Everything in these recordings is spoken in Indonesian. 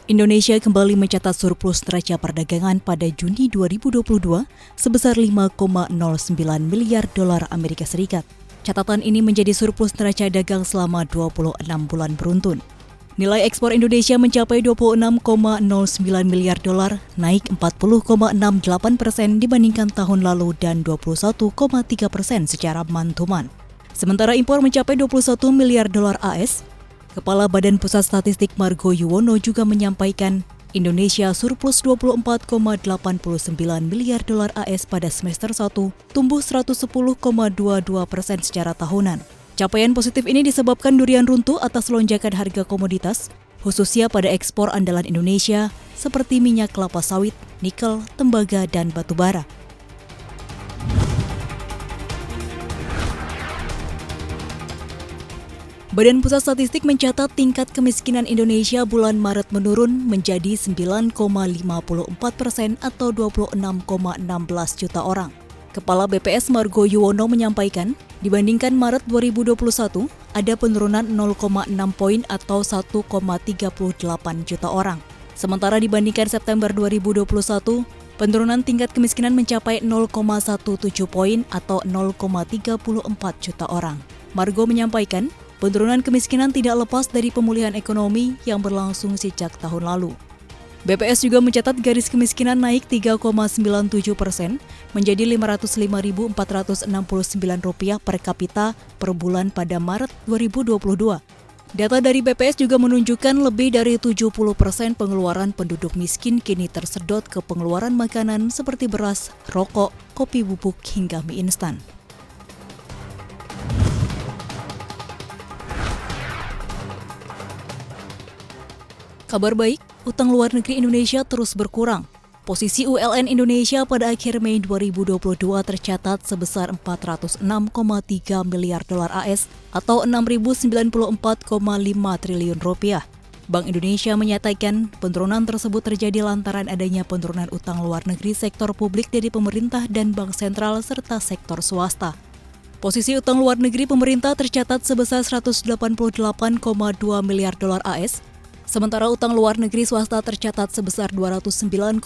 Indonesia kembali mencatat surplus neraca perdagangan pada Juni 2022 sebesar 5,09 miliar dolar Amerika Serikat. Catatan ini menjadi surplus neraca dagang selama 26 bulan beruntun. Nilai ekspor Indonesia mencapai 26,09 miliar dolar, naik 40,68% dibandingkan tahun lalu dan 21,3% secara month-to-month. Sementara impor mencapai 21 miliar dolar AS. Kepala Badan Pusat Statistik Margo Yuwono juga menyampaikan Indonesia surplus 24,89 miliar dolar AS pada semester 1, tumbuh 110,22% secara tahunan. Capaian positif ini disebabkan durian runtuh atas lonjakan harga komoditas, khususnya pada ekspor andalan Indonesia seperti minyak kelapa sawit, nikel, tembaga, dan batu bara. Badan Pusat Statistik mencatat tingkat kemiskinan Indonesia bulan Maret menurun menjadi 9,54% atau 26,16 juta orang. Kepala BPS Margo Yuwono menyampaikan, dibandingkan Maret 2021, ada penurunan 0,6 poin atau 1,38 juta orang. Sementara dibandingkan September 2021, penurunan tingkat kemiskinan mencapai 0,17 poin atau 0,34 juta orang. Margo menyampaikan, penurunan kemiskinan tidak lepas dari pemulihan ekonomi yang berlangsung sejak tahun lalu. BPS juga mencatat garis kemiskinan naik 3,97% menjadi Rp505.469 per kapita per bulan pada Maret 2022. Data dari BPS juga menunjukkan lebih dari 70% pengeluaran penduduk miskin kini tersedot ke pengeluaran makanan seperti beras, rokok, kopi bubuk hingga mie instan. Kabar baik, utang luar negeri Indonesia terus berkurang. Posisi ULN Indonesia pada akhir Mei 2022 tercatat sebesar 406,3 miliar dolar AS atau 6.094,5 triliun rupiah. Bank Indonesia menyatakan penurunan tersebut terjadi lantaran adanya penurunan utang luar negeri sektor publik dari pemerintah dan bank sentral serta sektor swasta. Posisi utang luar negeri pemerintah tercatat sebesar 188,2 miliar dolar AS. Sementara utang luar negeri swasta tercatat sebesar 209,4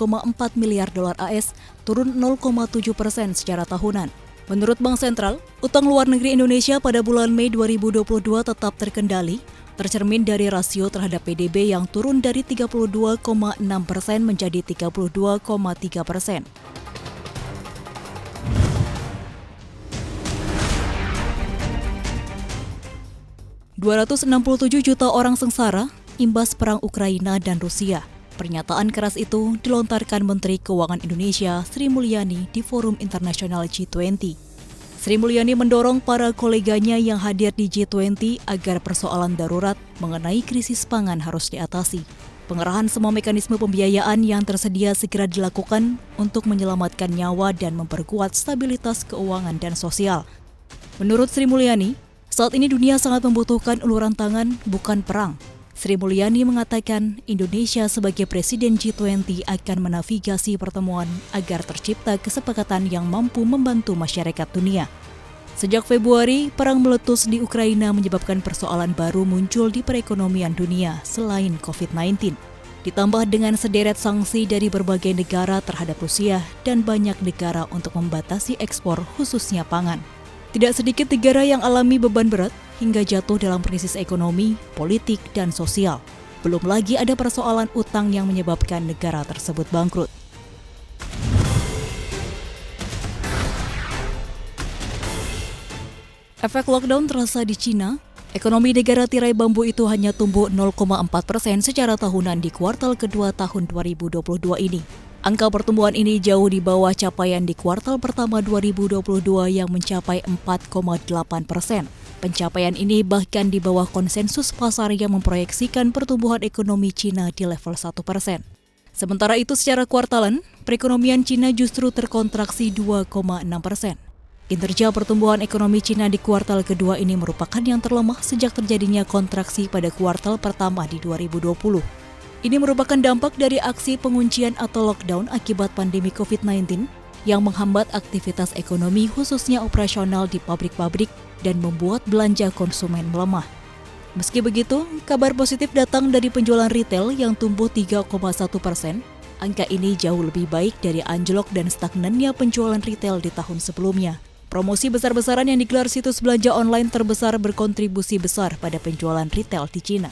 miliar dolar AS, turun 0,7% secara tahunan. Menurut Bank Sentral, utang luar negeri Indonesia pada bulan Mei 2022 tetap terkendali, tercermin dari rasio terhadap PDB yang turun dari 32,6% menjadi 32,3%. $267 juta orang sengsara imbas perang Ukraina dan Rusia. Pernyataan keras itu dilontarkan Menteri Keuangan Indonesia Sri Mulyani di Forum Internasional G20. Sri Mulyani mendorong para koleganya yang hadir di G20 agar persoalan darurat mengenai krisis pangan harus diatasi. Pengerahan semua mekanisme pembiayaan yang tersedia segera dilakukan untuk menyelamatkan nyawa dan memperkuat stabilitas keuangan dan sosial. Menurut Sri Mulyani, saat ini dunia sangat membutuhkan uluran tangan, bukan perang. Sri Mulyani mengatakan Indonesia sebagai Presiden G20 akan menavigasi pertemuan agar tercipta kesepakatan yang mampu membantu masyarakat dunia. Sejak Februari, perang meletus di Ukraina menyebabkan persoalan baru muncul di perekonomian dunia selain COVID-19. Ditambah dengan sederet sanksi dari berbagai negara terhadap Rusia dan banyak negara untuk membatasi ekspor khususnya pangan. Tidak sedikit negara yang alami beban berat hingga jatuh dalam krisis ekonomi, politik, dan sosial. Belum lagi ada persoalan utang yang menyebabkan negara tersebut bangkrut. Efek lockdown terasa di Cina. Ekonomi negara tirai bambu itu hanya tumbuh 0,4% secara tahunan di kuartal kedua tahun 2022 ini. Angka pertumbuhan ini jauh di bawah capaian di kuartal pertama 2022 yang mencapai 4,8%. Pencapaian ini bahkan di bawah konsensus pasar yang memproyeksikan pertumbuhan ekonomi Cina di level 1%. Sementara itu secara kuartalan, perekonomian Cina justru terkontraksi 2,6%. Kinerja pertumbuhan ekonomi Cina di kuartal kedua ini merupakan yang terlemah sejak terjadinya kontraksi pada kuartal pertama di 2020. Ini merupakan dampak dari aksi penguncian atau lockdown akibat pandemi COVID-19 yang menghambat aktivitas ekonomi khususnya operasional di pabrik-pabrik dan membuat belanja konsumen melemah. Meski begitu, kabar positif datang dari penjualan retail yang tumbuh 3,1%. Angka ini jauh lebih baik dari anjlok dan stagnannya penjualan retail di tahun sebelumnya. Promosi besar-besaran yang digelar situs belanja online terbesar berkontribusi besar pada penjualan retail di Cina.